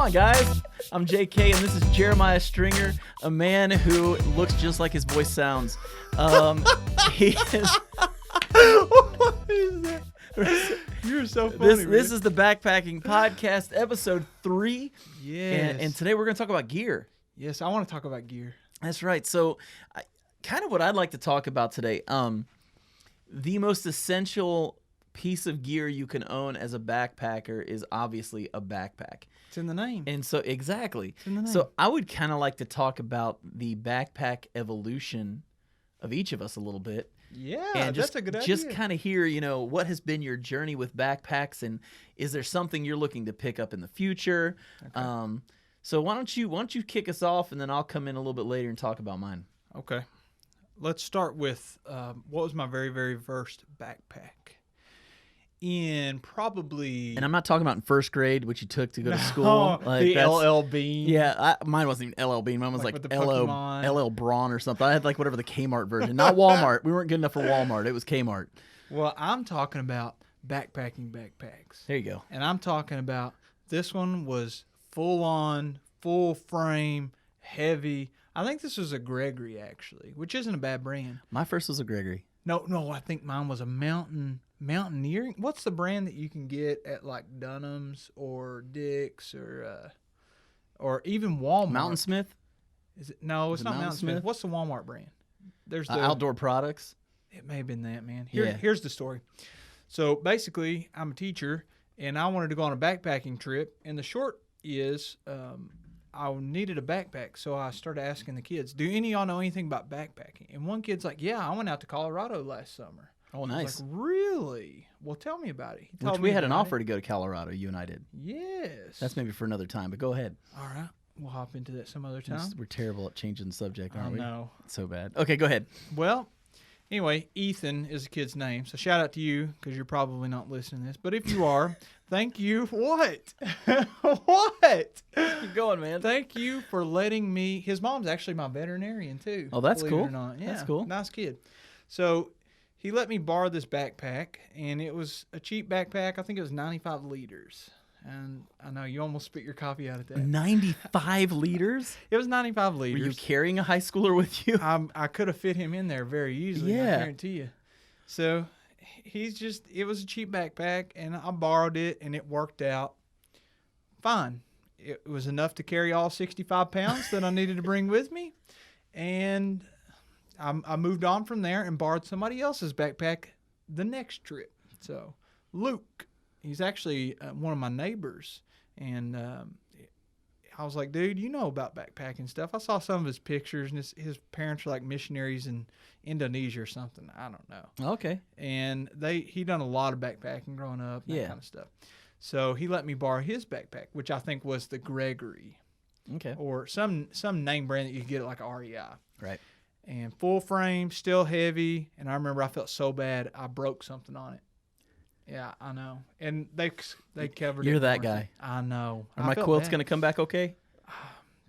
on, guys. I'm JK, and this is Jeremiah Stringer, a man who looks just like his voice sounds. He is... What is that? You're so funny. This is the Backpacking Podcast, episode 3. Yes. And today we're going to talk about gear. Yes, I want to talk about gear. That's right. So, kind of what I'd like to talk about today, the most essential piece of gear you can own as a backpacker is obviously a backpack. It's in the name. And so, exactly. It's in the name. So, I would kind of like to talk about the backpack evolution of each of us a little bit. Yeah, And that's a good idea. Just kind of hear, what has been your journey with backpacks, and is there something you're looking to pick up in the future? Okay. So why don't you kick us off, and then I'll come in a little bit later and talk about mine. Okay. Let's start with what was my very, very first backpack. In probably... And I'm not talking about in first grade, which you took to go to school. The LL Bean. Yeah, mine wasn't even LL Bean. Mine was Like like with the LL Pokemon. Braun or something. I had like whatever the Kmart version, not Walmart. We weren't good enough for Walmart. It was Kmart. Well, I'm talking about backpacking backpacks. There you go. And I'm talking about this one was full on, full frame, heavy. I think this was a Gregory, actually, which isn't a bad brand. My first was a Gregory. No, I think mine was a Mountaineering. What's the brand that you can get at like Dunham's or Dick's or even Walmart? Mountain Smith? Is it? No, it's Is it not Mountain Mountain Smith. Smith? What's the Walmart brand? There's the Outdoor Products. It may have been that, man. Yeah. Here's the story. So basically, I'm a teacher, and I wanted to go on a backpacking trip. And the short is I needed a backpack. So I started asking the kids, do any of y'all know anything about backpacking? And one kid's like, yeah, I went out to Colorado last summer. Oh, I nice. was like, really? Well, tell me about it. He told Which me we had an about offer it. to go to Colorado, you and I did. Yes. That's maybe for another time, but go ahead. All right. We'll hop into that some other time. We're terrible at changing the subject, I aren't we? know. It's so bad. Okay, go ahead. Well, anyway, Ethan is the kid's name. So shout out to you because you're probably not listening to this. But if you are, thank you. What? What? Keep going, man. Thank you for letting me. His mom's actually my veterinarian, too. Oh, that's believe it cool. or not. Yeah, That's cool. Nice kid. So he let me borrow this backpack, and it was a cheap backpack. I think it was 95 liters. And I know you almost spit your coffee out at that. 95 liters? It was 95 Were you liters. carrying a high schooler with you? I could have fit him in there very easily, I Yeah. guarantee you. So it was a cheap backpack, and I borrowed it, and it worked out fine. It was enough to carry all 65 pounds that I needed to bring with me, and I moved on from there and borrowed somebody else's backpack the next trip. So Luke, he's actually one of my neighbors, and I was like, dude, you know about backpacking stuff. I saw some of his pictures, and his parents are like missionaries in Indonesia or something. I don't know. Okay. And he done a lot of backpacking growing up, and that Yeah. kind of stuff. So he let me borrow his backpack, which I think was the Gregory Okay. or some name brand that you could get at like REI. Right. And full frame, still heavy. And I remember I felt so bad I broke something on it. Yeah, I know. And they covered it. You're that for guy. me. I know. Are my quilts going to come back okay?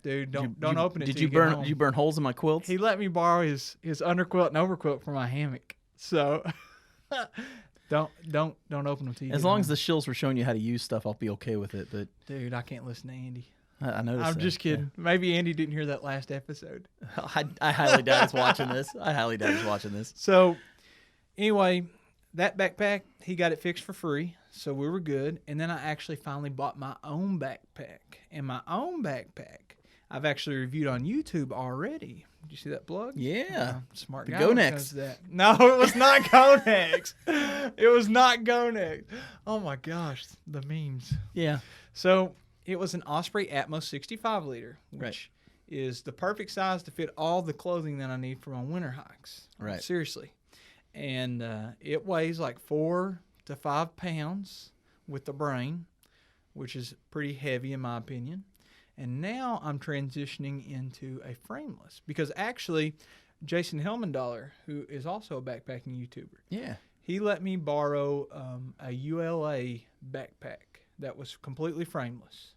Dude, don't open it. Did till you get burn? home. Did you burn holes in my quilts? He let me borrow his underquilt and overquilt for my hammock. So don't open them till you As get long home. as the shills were showing you how to use stuff, I'll be okay with it. But Dude, I can't listen to Andy. I noticed. I'm that, just kidding. Maybe Andy didn't hear that last episode. yeah. I highly doubt he's watching this. So anyway, that backpack, he got it fixed for free, so we were good. And then I actually finally bought my own backpack. And my own backpack, I've actually reviewed on YouTube already. Did you see that plug? Yeah. Smart The guy. Gonex. Does that. No, it was not Gonex. It was not Gonex. Oh my gosh, the memes. Yeah. So it was an Osprey Atmos 65 liter, which Right. is the perfect size to fit all the clothing that I need for my winter hikes. Right. Seriously. And it weighs like 4 to 5 pounds with the brain, which is pretty heavy in my opinion. And now I'm transitioning into a frameless because actually Jason Helmendaler, who is also a backpacking YouTuber, Yeah. he let me borrow a ULA backpack that was completely frameless.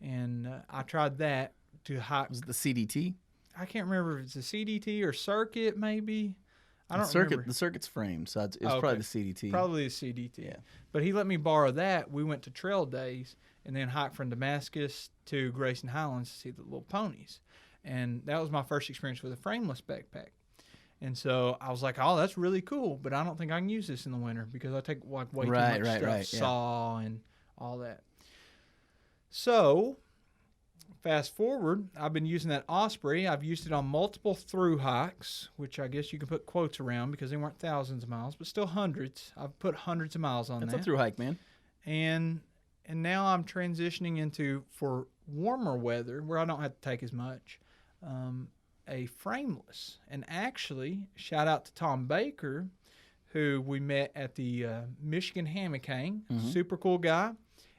And I tried that to hike. Was it the CDT? I can't remember if it's a CDT or circuit, maybe. I don't remember. The circuit's framed, so it's Oh, probably okay. the CDT. Probably a CDT. Yeah. But he let me borrow that. We went to trail days, and then hike from Damascus to Grayson Highlands to see the little ponies. And that was my first experience with a frameless backpack. And so I was like, oh, that's really cool, but I don't think I can use this in the winter because I take like way too much stuff, saw and all that. So fast forward, I've been using that Osprey. I've used it on multiple through hikes, which I guess you can put quotes around because they weren't thousands of miles, but still hundreds. I've put hundreds of miles on that. That's a through hike, man. And now I'm transitioning into, for warmer weather where I don't have to take as much, a frameless. And actually, shout out to Tom Baker, who we met at the Michigan Hammock Hang. Super cool guy.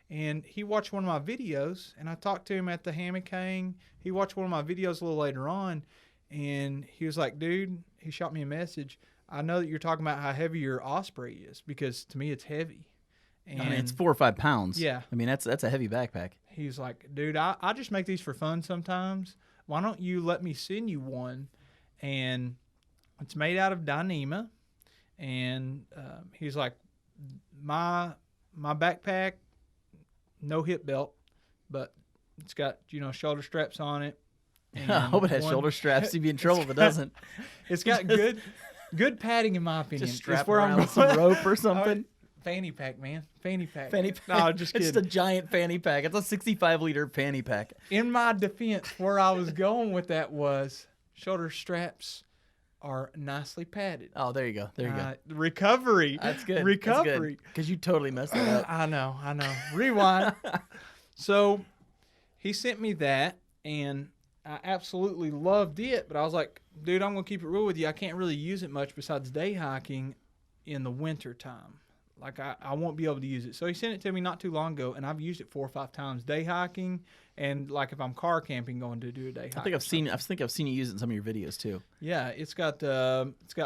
And he watched one of my videos, and I talked to him at the Hammock Hang. He watched one of my videos a little later on, and he was like, dude, he shot me a message. I know that you're talking about how heavy your Osprey is, because to me it's heavy. And I mean, it's 4 or 5 pounds. Yeah. I mean, that's a heavy backpack. He's like, dude, I just make these for fun sometimes. Why don't you let me send you one? And it's made out of Dyneema. And he's like, my backpack, no hip belt, but it's got, shoulder straps on it. I hope it has shoulder straps. You'd be in trouble if it doesn't. It's got good padding, in my opinion. Just strap around with some rope or something. Fanny pack, man. Fanny pack. Fanny pack. No, just kidding. It's just a giant fanny pack. It's a 65-liter fanny pack. In my defense, where I was going with that was shoulder straps are nicely padded. Oh, there you go. There you go. Recovery. That's good. Recovery. Because you totally messed that up. I know. Rewind. So he sent me that, and I absolutely loved it. But I was like, dude, I'm going to keep it real with you. I can't really use it much besides day hiking in the winter time. Like, I won't be able to use it. So he sent it to me not too long ago, and I've used it 4 or 5 times day hiking, and like if I'm car camping, going to do a day hike. I think I've seen you use it in some of your videos too. Yeah, it's got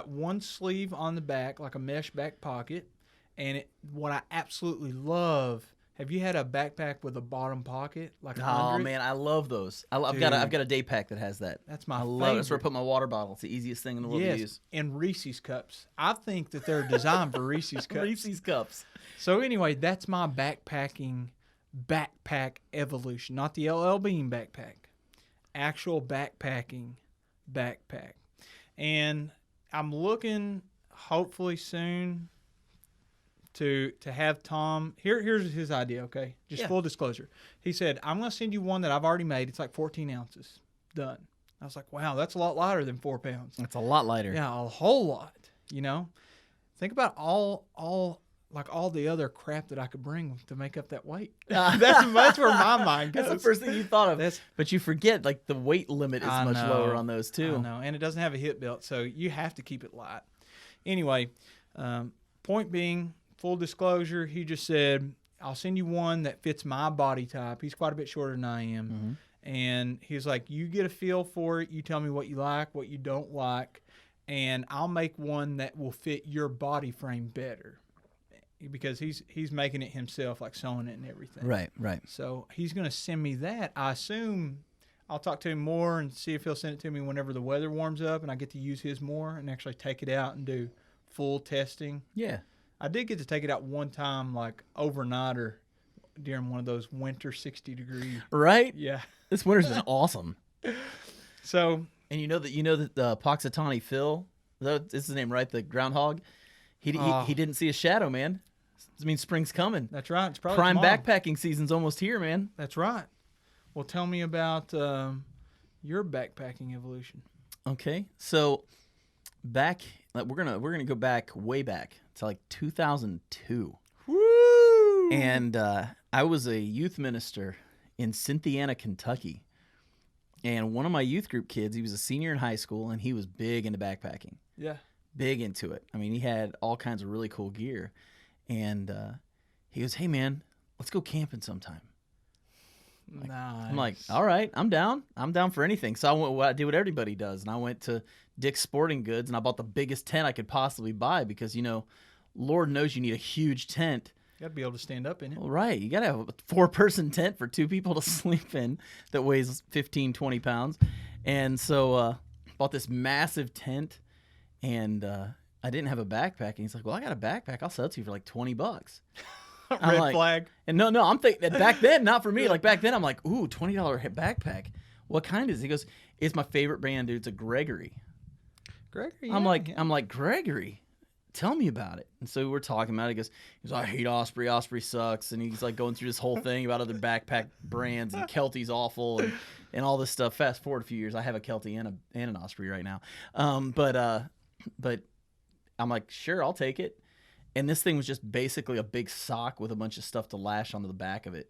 one sleeve on the back, like a mesh back pocket, and what I absolutely love. Have you had a backpack with a bottom pocket? Oh man, I love those. I've got a day pack that has that. That's my favorite. favorite. That's where I put my water bottle. It's the easiest thing in the world to use. And Reese's cups. I think that they're designed for Reese's cups. Reese's cups. So anyway, that's my backpack evolution, not the LL Bean backpack. Actual backpacking backpack. And I'm looking hopefully soon to have Tom. Here's his idea, okay? Just full disclosure. He said, I'm going to send you one that I've already made. It's like 14 ounces. Done. I was like, wow, that's a lot lighter than 4 pounds. That's a lot lighter. Yeah, a whole lot, Think about all the other crap that I could bring to make up that weight. That's where my mind goes. That's the first thing you thought of. But you forget, like, the weight limit is much lower on those, too. I know, and it doesn't have a hip belt, so you have to keep it light. Anyway, point being, full disclosure, he just said, I'll send you one that fits my body type. He's quite a bit shorter than I am. Mm-hmm. And he's like, you get a feel for it. You tell me what you like, what you don't like, and I'll make one that will fit your body frame better. Because he's making it himself, like sewing it and everything. Right. So he's going to send me that. I assume I'll talk to him more and see if he'll send it to me whenever the weather warms up and I get to use his more and actually take it out and do full testing. Yeah. I did get to take it out one time, like overnight or during one of those winter 60-degree. Right? Yeah. This winter's been awesome. So. And you know that Poxitani Phil, is his name, right? The groundhog. He didn't see a shadow, man. I mean, spring's coming. That's right. It's probably prime tomorrow. backpacking season's almost here, man. That's right. Well, tell me about your backpacking evolution. Okay, so we're gonna go back way back to like 2002. Woo! And I was a youth minister in Cynthiana, Kentucky. And one of my youth group kids, he was a senior in high school, and he was big into backpacking. Yeah. Big into it. I mean, he had all kinds of really cool gear. And he goes, hey, man, let's go camping sometime. Nice. I'm like, all right, I'm down. I'm down for anything. So I did what everybody does, and I went to Dick's Sporting Goods, and I bought the biggest tent I could possibly buy because, Lord knows you need a huge tent. You got to be able to stand up in it. Well, right. You got to have a 4-person tent for 2 people to sleep in that weighs 15, 20 pounds. And so bought this massive tent, and I didn't have a backpack. And he's like, well, I got a backpack. I'll sell it to you for like $20. I'm Red like, flag. And no, I'm thinking back then, not for me. Like back then, I'm like, ooh, $20 backpack. What kind is it? He goes, it's my favorite brand, dude. It's a Gregory. Gregory, I'm yeah. like, Gregory, tell me about it. And so we're talking about it. He goes, I hate Osprey. Osprey sucks. And he's like going through this whole thing about other backpack brands and Kelty's awful and all this stuff. Fast forward a few years, I have a Kelty and an Osprey right now. But I'm like, sure, I'll take it. And this thing was just basically a big sock with a bunch of stuff to lash onto the back of it.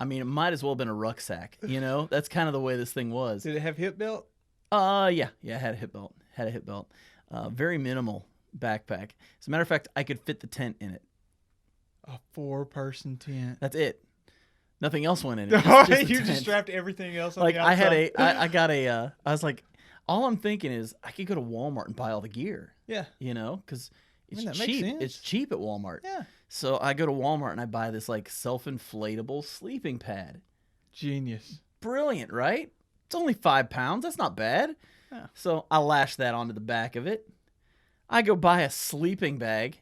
I mean, it might as well have been a rucksack, you know? That's kind of the way this thing was. Did it have hip belt? Yeah, it had a hip belt. Very minimal backpack. As a matter of fact, I could fit the tent in it. A 4-person tent. That's it. Nothing else went in it. Just You tent. just strapped everything else on Like the outside. I was like, all I'm thinking is I could go to Walmart and buy all the gear. Yeah. You know, because it's that makes cheap. sense. It's cheap at Walmart. Yeah. So I go to Walmart and I buy this like self-inflatable sleeping pad. Genius. Brilliant, right? It's only 5 pounds. That's not bad. Yeah. So I lash that onto the back of it. I go buy a sleeping bag,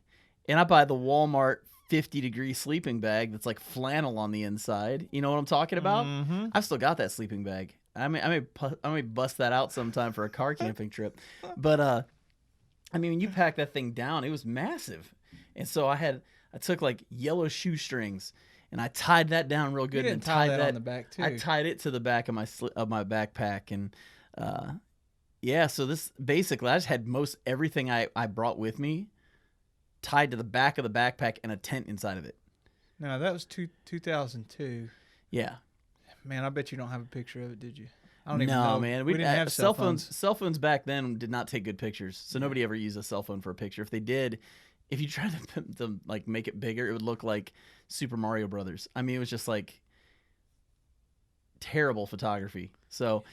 and I buy the Walmart 50-degree sleeping bag that's like flannel on the inside. You know what I'm talking about? Mm-hmm. I've still got that sleeping bag. I may bust that out sometime for a car camping trip. But I mean, when you pack that thing down, it was massive. And so I took like yellow shoestrings and I tied that down real good. You and didn't tie tied that on the back too. I tied it to the back of my backpack, and yeah. So this basically, I just had most everything I brought with me tied to the back of the backpack and a tent inside of it. No, that was 2002. Yeah. Man, I bet you don't have a picture of it, did you? I don't even No, know. man. We didn't have cell phones. Cell phones back then did not take good pictures, so nobody ever used a cell phone for a picture. If they did, if you tried to like make it bigger, it would look like Super Mario Brothers. I mean, it was just like terrible photography. So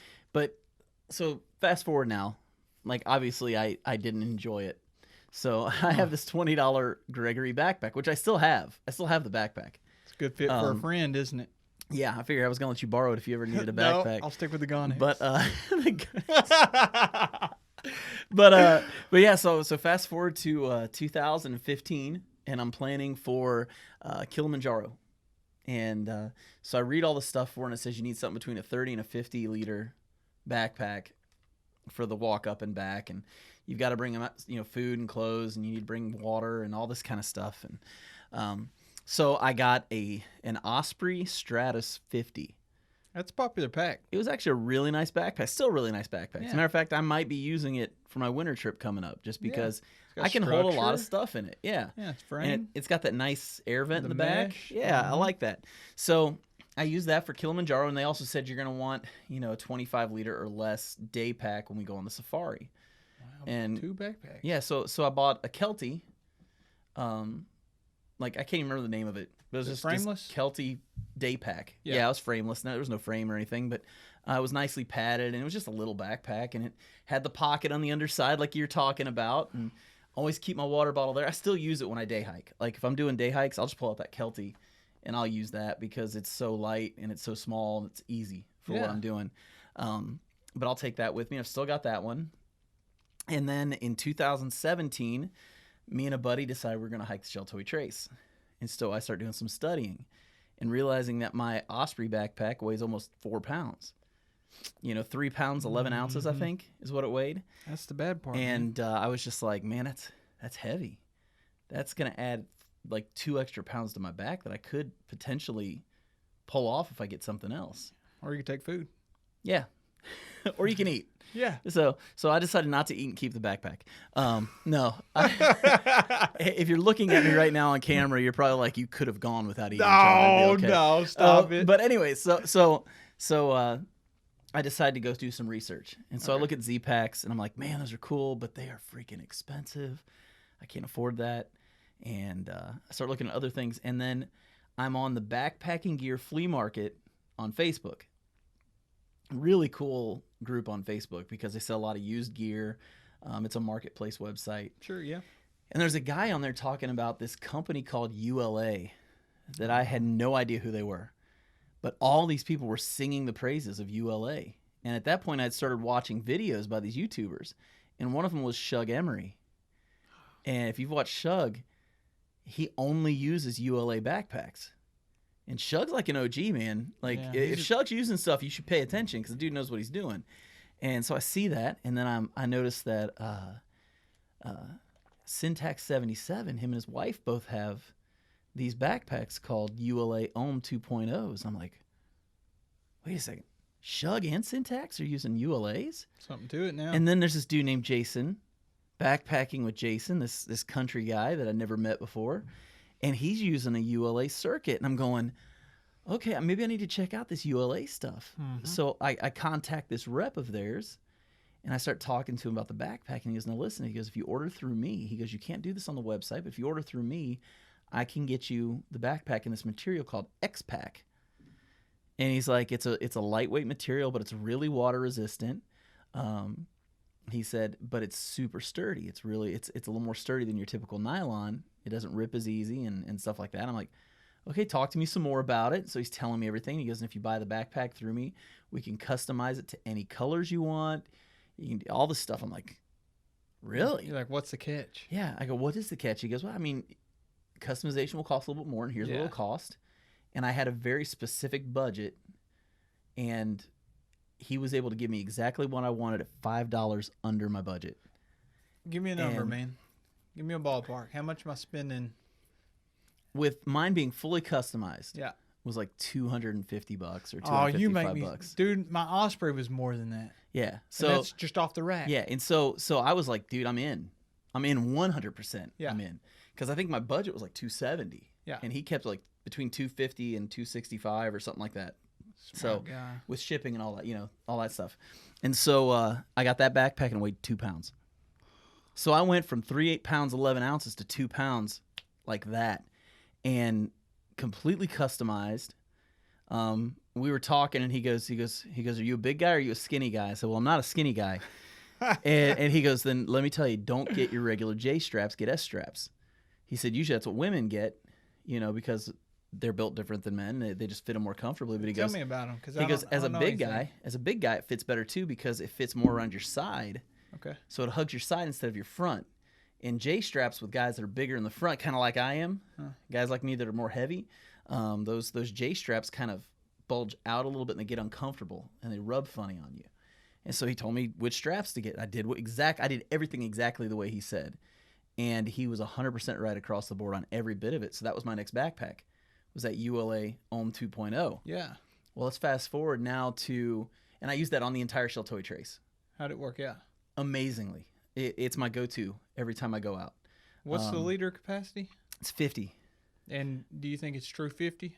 fast forward now, like obviously I didn't enjoy it. So I have this $20 Gregory backpack, which I still have. I still have the backpack. It's a good fit for a friend, isn't it? Yeah, I figured I was gonna let you borrow it if you ever needed a No, backpack. I'll stick with the gun. But but yeah, so fast forward to 2015, and I'm planning for Kilimanjaro, and so I read all the stuff for it, and it says you need something between a 30 and a 50-liter backpack for the walk up and back, and you've got to bring them, food and clothes, and you need to bring water and all this kind of stuff, and so I got an Osprey Stratus 50. That's a popular pack. It was actually a really nice backpack. Still a really nice backpack. Yeah. As a matter of fact, I might be using it for my winter trip coming up just because got I can hold a lot of structure. stuff in it. Yeah. Yeah, it's frame. And it's got that nice air vent in The the back. mesh. Yeah, I Mhm. like that. So I use that for Kilimanjaro, and they also said you're going to want, a 25-liter or less day pack when we go on the safari. Wow, and 2 backpacks. Yeah, so I bought a Kelty. Like I can't even remember the name of it. But it was Is it just frameless? this Kelty day pack. Yeah. Yeah, it was frameless. No, there was no frame or anything, but it was nicely padded, and it was just a little backpack, and it had the pocket on the underside like you're talking about, and always keep my water bottle there. I still use it when I day hike. Like if I'm doing day hikes, I'll just pull out that Kelty, and I'll use that because it's so light and it's so small and it's easy for what Yeah. I'm doing. But I'll take that with me. I've still got that one. And then in 2017, me and a buddy decided we're going to hike the Sheltowee Trace. And so I started doing some studying and realizing that my Osprey backpack weighs almost 4 pounds. 3 pounds, 11 ounces, I think, is what it weighed. That's the bad part. man. And I was just like, man, that's heavy. That's going to add like 2 extra pounds to my back that I could potentially pull off if I get something else. Or you can take food. Yeah. Or you can eat. Yeah. So I decided not to eat and keep the backpack. No. If you're looking at me right now on camera, you're probably like, you could have gone without eating. Charlie. It'd be okay. No, stop it. But anyway, so I decided to go do some research. And so I look at Z-Packs, and I'm like, man, those are cool, but they are freaking expensive. I can't afford that. And I start looking at other things. And then I'm on the backpacking gear flea market on Facebook. Really cool group on Facebook because they sell a lot of used gear. It's a marketplace website. Sure, yeah. And there's a guy on there talking about this company called ULA that I had no idea who they were. But all these people were singing the praises of ULA. And at that point, I'd started watching videos by these YouTubers. And one of them was Shug Emery. And if you've watched Shug, he only uses ULA backpacks. And Shug's like an OG, man. Like, if Shug's using stuff, you should pay attention because the dude knows what he's doing. And so I see that, and then I noticed that Syntax 77, him and his wife both have these backpacks called ULA Ohm 2.0s. I'm like, wait a second. Shug and Syntax are using ULAs? Something to it now. And then there's this dude named Jason, backpacking with Jason, this country guy that I never met before. And he's using a ULA circuit. And I'm going, okay, maybe I need to check out this ULA stuff. Mm-hmm. So I contact this rep of theirs, and I start talking to him about the backpack. And he goes, now listen, he goes, if you order through me, he goes, you can't do this on the website, but if you order through me, I can get you the backpack in this material called X-Pack. And he's like, it's a lightweight material, but it's really water resistant. He said, but it's super sturdy. It's a little more sturdy than your typical nylon. It doesn't rip as easy and stuff like that. I'm like, okay, talk to me some more about it. So he's telling me everything. He goes, and if you buy the backpack through me, we can customize it to any colors you want. You can do all this stuff. I'm like, really? You're like, what's the catch? Yeah. I go, what is the catch? He goes, well, I mean, customization will cost a little bit more, and here's what it'll cost. And I had a very specific budget, and he was able to give me exactly what I wanted at $5 under my budget. Give me a number, man. Give me a ballpark. How much am I spending? With mine being fully customized, yeah, was like $250 or $255. Oh, you make me, dude. My Osprey was more than that. Yeah, so and that's just off the rack. Yeah, and so I was like, dude, I'm in 100%. Yeah, I'm in, because I think my budget was like $270. Yeah, and he kept like between $250 and $265 or something like that. Smart guy. With shipping and all that, all that stuff. And so I got that backpack and it weighed 2 pounds. So I went from 3 8-pounds 11 ounces to 2 pounds like that, and completely customized. We were talking, and he goes, are you a big guy or are you a skinny guy? I said, well, I'm not a skinny guy. and he goes, then let me tell you, don't get your regular J straps, get S straps. He said, usually that's what women get, because they're built different than men. They just fit them more comfortably. But he goes, tell me about them, because he goes, as a big guy, it fits better too, because it fits more around your side. Okay. So it hugs your side instead of your front. And J straps with guys that are bigger in the front, kind of like I am, guys like me that are more heavy, those J straps kind of bulge out a little bit and they get uncomfortable and they rub funny on you. And so he told me which straps to get. I did everything exactly the way he said, and he was 100% right across the board on every bit of it. So that was my next backpack, was that ULA Ohm 2.0. Yeah. Well, let's fast forward now to, and I used that on the entire Shell Toy Trace. How'd it work out? Amazingly. It's my go-to every time I go out. What's the liter capacity? It's 50. And do you think it's true 50?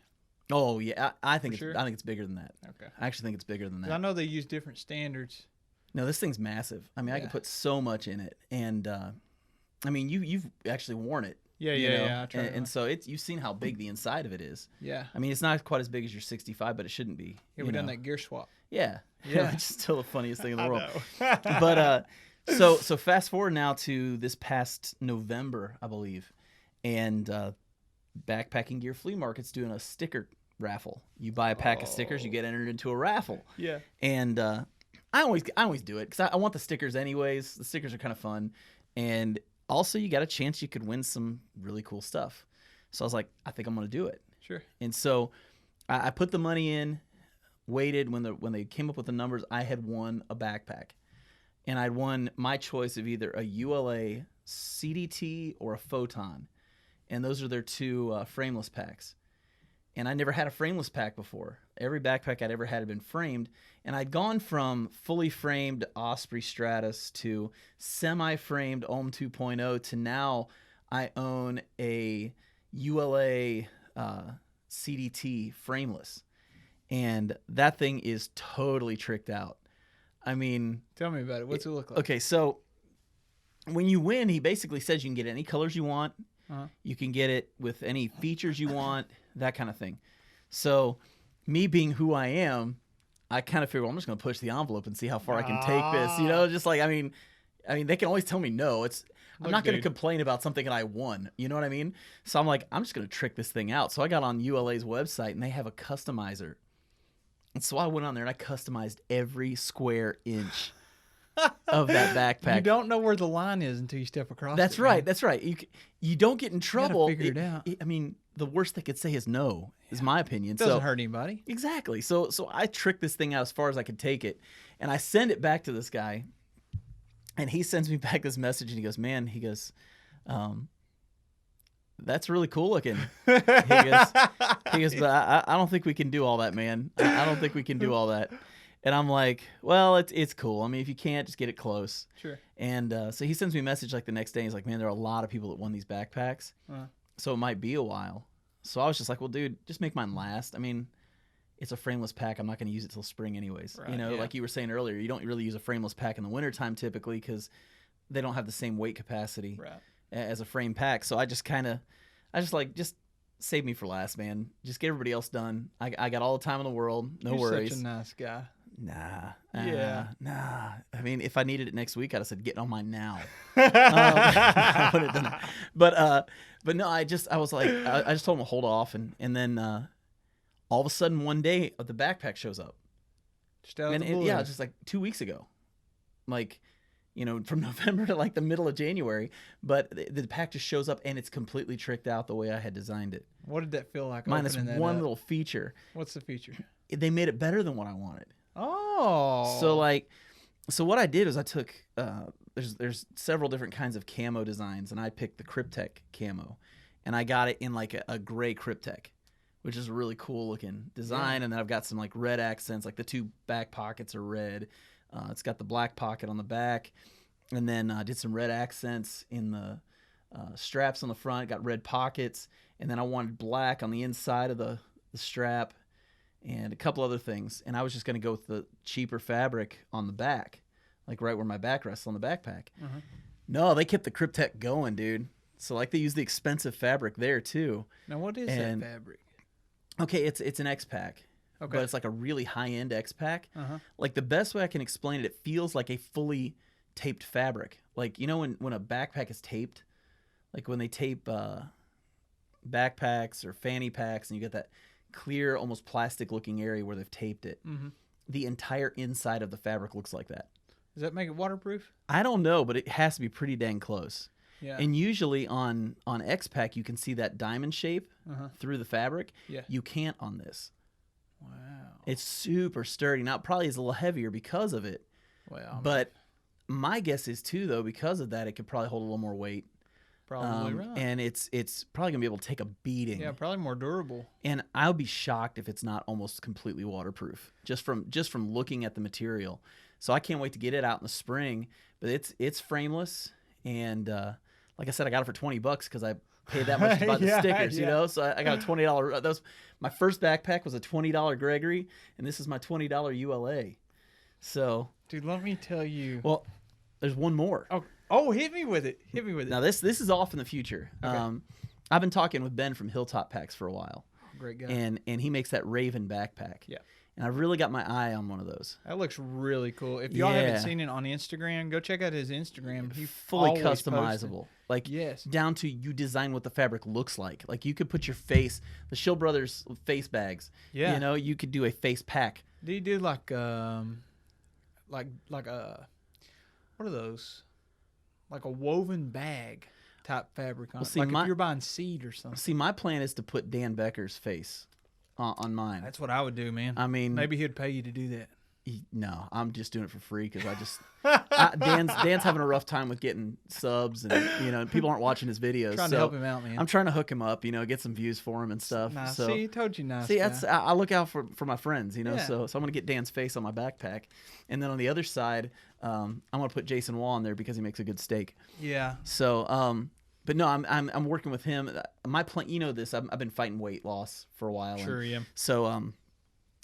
Oh yeah, I think it's bigger than that. Okay. I actually think it's bigger than that. I know they use different standards. No, this thing's massive. I mean, I can put so much in it, and I mean, you've actually worn it. Yeah. I and so you've seen how big the inside of it is. Yeah. I mean, it's not quite as big as your 65, but it shouldn't be. Yeah, we've done that gear swap. Yeah. Yeah. It's still the funniest thing in the world. But so fast forward now to this past November, I believe, and Backpacking Gear Flea Market's doing a sticker raffle. You buy a pack of stickers, you get entered into a raffle. Yeah. And I always do it because I want the stickers anyways. The stickers are kind of fun, and also you got a chance you could win some really cool stuff. So I was like, I think I'm gonna do it. Sure. And so I put the money in, waited. When they came up with the numbers, I had won a backpack, and I'd won my choice of either a ULA CDT or a Photon, and those are their two frameless packs. And I never had a frameless pack before. Every backpack I'd ever had been framed, and I'd gone from fully framed Osprey Stratus to semi-framed Ohm 2.0 to now I own a ULA CDT frameless, and that thing is totally tricked out. I mean, tell me about it. What's it look like? Okay, so when you win, he basically says you can get any colors you want. You can get it with any features you want, that kind of thing. So me being who I am, I kind of figure, well, I'm just going to push the envelope and see how far I can take this. Just like, I mean, they can always tell me no. I'm not going to complain about something that I won. You know what I mean? So I'm like, I'm just going to trick this thing out. So I got on ULA's website, and they have a customizer. And so I went on there, and I customized every square inch of that backpack. You don't know where the line is until you step across That's it. right. Man. That's right. You don't get in trouble. figure it out. I mean, the worst they could say is no, is my opinion. Doesn't hurt anybody. Exactly. So I tricked this thing out as far as I could take it, and I send it back to this guy, and he sends me back this message, and he goes, "Man," he goes, "that's really cool looking." He goes, "But I don't think we can do all that, man. I don't think we can do all that." And I'm like, "Well, it's cool. I mean, if you can't, just get it close." Sure. And so he sends me a message like the next day. He's like, "Man, there are a lot of people that won these backpacks, so it might be a while." So I was just like, "Well, dude, just make mine last. I mean, it's a frameless pack. I'm not going to use it till spring anyways. Right, you know, yeah. like you were saying earlier, you don't really use a frameless pack in the wintertime typically because they don't have the same weight capacity as a frame pack. So I just save me for last, man. Just get everybody else done. I got all the time in the world. No You're worries. Such a nice guy. Nah. I mean, if I needed it next week, I'd have said, get on mine now. I would have done it. But no, I was like, I just told him to hold off. And then all of a sudden one day the backpack shows up. Just out of the blue. Yeah, just like 2 weeks ago. Like, you know, from November to like the middle of January. But the pack just shows up and it's completely tricked out the way I had designed it. What did that feel like? Minus opening that one up? little feature. What's the feature? They made it better than what I wanted. Oh. So what I did is I took there's several different kinds of camo designs, and I picked the Cryptek camo, and I got it in like a gray Cryptek, which is a really cool looking design. And then I've got some like red accents, like the two back pockets are red. It's got the black pocket on the back, and then did some red accents in the straps on the front. Got red pockets, and then I wanted black on the inside of the strap, and a couple other things. And I was just going to go with the cheaper fabric on the back, like right where my back rests on the backpack. No, they kept the Cryptek going, dude. So like they used the expensive fabric there too. Now what is that fabric? Okay, it's an X-Pack. Okay. But it's like a really high-end X-Pack. Like the best way I can explain it, it feels like a fully taped fabric. Like, you know when a backpack is taped? Like when they tape backpacks or fanny packs and you get that clear, almost plastic-looking area where they've taped it. The entire inside of the fabric looks like that. Does that make it waterproof? I don't know, but it has to be pretty dang close. Yeah. And usually on X-Pack, you can see that diamond shape through the fabric. Yeah. You can't on this. Wow. It's super sturdy. Now, it probably is a little heavier because of it. Well, But my guess is, too, though, because of that, it could probably hold a little more weight. probably right. And it's probably going to be able to take a beating. Yeah, probably more durable. And I'll be shocked if it's not almost completely waterproof, just from looking at the material. So I can't wait to get it out in the spring. But it's frameless, and like I said, I got it for $20 because I paid that much to buy the stickers, you know. So I got a $20. That was my first backpack was a $20 Gregory, and this is my $20 ULA. So, dude, let me tell you. Well, there's one more. Oh, hit me with it. Hit me with it. Now this is off in the future. Okay. I've been talking with Ben from Hilltop Packs for a while. Great guy. And he makes that Raven backpack. Yeah. And I've really got my eye on one of those. That looks really cool. If y'all haven't seen it on Instagram, go check out his Instagram. He's Fully always customizable. posting. Like, yes. down to you design what the fabric looks like. Like, you could put your face, the Schill Brothers face bags. Yeah. You know, you could do a face pack. Do you do like a what are those? Like a woven bag type fabric on it. See, like if you're buying seed or something. See, my plan is to put Dan Becker's face on mine. That's what I would do, man. I mean, maybe he'd pay you to do that. No, I'm just doing it for free because I just Dan's having a rough time with getting subs, and people aren't watching his videos. Trying to help him out, man. I'm trying to hook him up, get some views for him and stuff. Nice. So, see, told you nice. See, guy. that's I look out for my friends, Yeah. So I'm gonna get Dan's face on my backpack, and then on the other side, I'm gonna put Jason Wall on there because he makes a good steak. Yeah. So, but no, I'm working with him. My plan, this, I've been fighting weight loss for a while. Sure, yeah. So,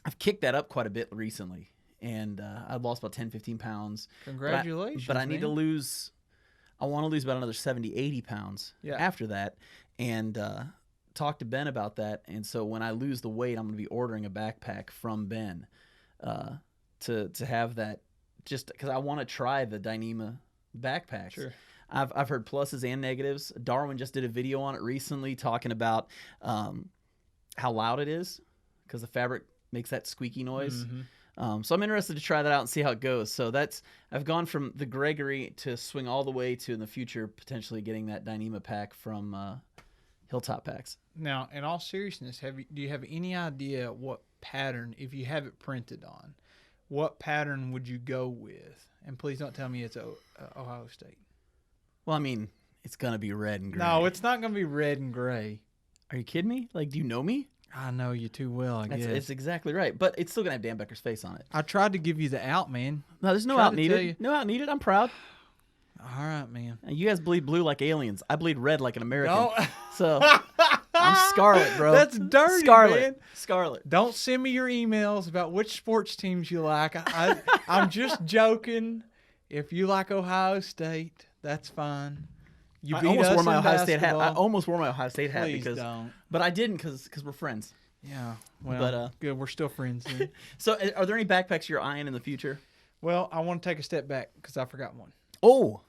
I've kicked that up quite a bit recently. And I've lost about 10, 15 pounds. Congratulations, But I need man. I want to lose about another 70, 80 pounds after that. And talk to Ben about that. And so when I lose the weight, I'm going to be ordering a backpack from Ben to have that, just because I want to try the Dyneema backpacks. Sure. I've heard pluses and negatives. Darwin just did a video on it recently talking about how loud it is because the fabric makes that squeaky noise. Mm-hmm. So I'm interested to try that out and see how it goes. So I've gone from the Gregory to swing all the way to in the future potentially getting that Dyneema pack from Hilltop Packs. Now, in all seriousness, do you have any idea what pattern, if you have it printed on, what pattern would you go with? And please don't tell me it's Ohio State. Well, I mean, it's gonna be red and gray. No, it's not gonna be red and gray. Are you kidding me? Like, do you know me? I know you too well, I guess. It's exactly right. But it's still going to have Dan Becker's face on it. I tried to give you the out, man. No, there's no Tried out to needed. tell you. No out needed. I'm proud. All right, man. And you guys bleed blue like aliens. I bleed red like an American. No. So I'm Scarlet, bro. That's dirty, Scarlet. man. Scarlet. Don't send me your emails about which sports teams you like. I'm just joking. If you like Ohio State, that's fine. You I beat almost us wore my in Ohio State hat. I basketball. almost wore my Ohio State hat Please don't. but I didn't because we're friends. Yeah. Well, But, good. We're still friends then. So are there any backpacks you're eyeing in the future? Well, I want to take a step back because I forgot one. Oh,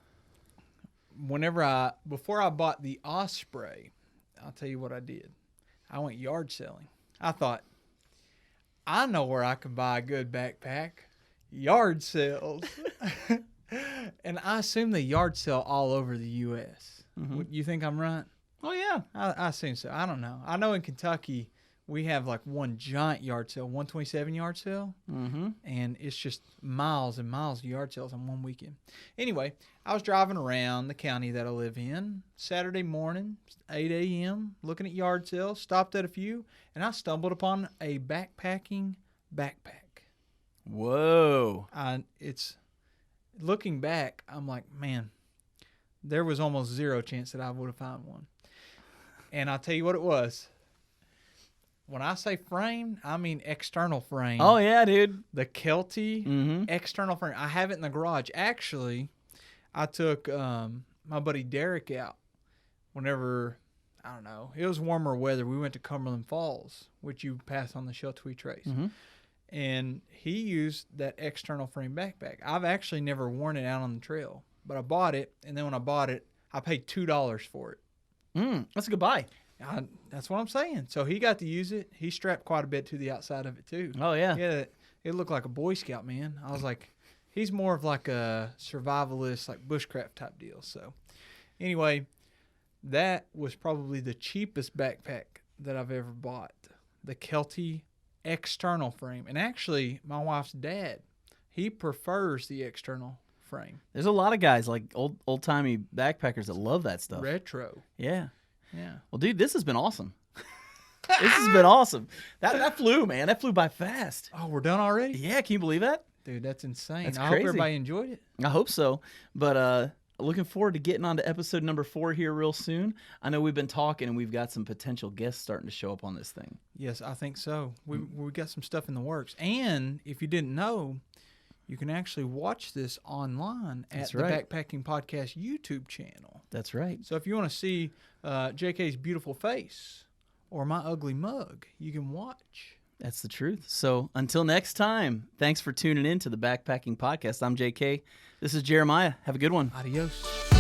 Before I bought the Osprey, I'll tell you what I did. I went yard selling. I thought, I know where I can buy a good backpack. Yard sales. And I assume they yard sell all over the U.S. Mm-hmm. You think I'm right? Oh yeah. I assume so. I don't know. I know in Kentucky we have like one giant yard sale, 127 yard sale, and it's just miles and miles of yard sales on one weekend. Anyway, I was driving around the county that I live in Saturday morning, 8 a.m., looking at yard sales, stopped at a few, and I stumbled upon a backpacking backpack. Whoa. It's looking back, I'm like, man, there was almost zero chance that I would have found one. And I'll tell you what it was. When I say frame, I mean external frame. Oh yeah, dude. The Kelty external frame. I have it in the garage. Actually, I took my buddy Derek out whenever, I don't know, it was warmer weather. We went to Cumberland Falls, which you pass on the Sheltwee Trace. And he used that external frame backpack. I've actually never worn it out on the trail, but I bought it, and then when I bought it, I paid $2 for it. That's a good buy. That's what I'm saying. So he got to use it. He strapped quite a bit to the outside of it too. Oh yeah. Yeah, it looked like a Boy Scout, man. I was like, he's more of like a survivalist, like bushcraft type deal. So anyway, that was probably the cheapest backpack that I've ever bought. The Kelty external frame. And actually, my wife's dad, he prefers the external frame. There's a lot of guys like old timey backpackers that love that stuff. Retro. Yeah. Yeah. Well, dude, this has been awesome. This has been awesome. That flew, man. That flew by fast. Oh, we're done already? Yeah, can you believe that? Dude, that's insane. That's I crazy. hope everybody enjoyed it. I hope so. But looking forward to getting on to episode number 4 here real soon. I know we've been talking and we've got some potential guests starting to show up on this thing. Yes, I think so. We got some stuff in the works. And if you didn't know, you can actually watch this online at the Backpacking Podcast YouTube channel. That's right. So if you want to see JK's beautiful face or my ugly mug, you can watch. That's the truth. So until next time, thanks for tuning in to the Backpacking Podcast. I'm JK. This is Jeremiah. Have a good one. Adios.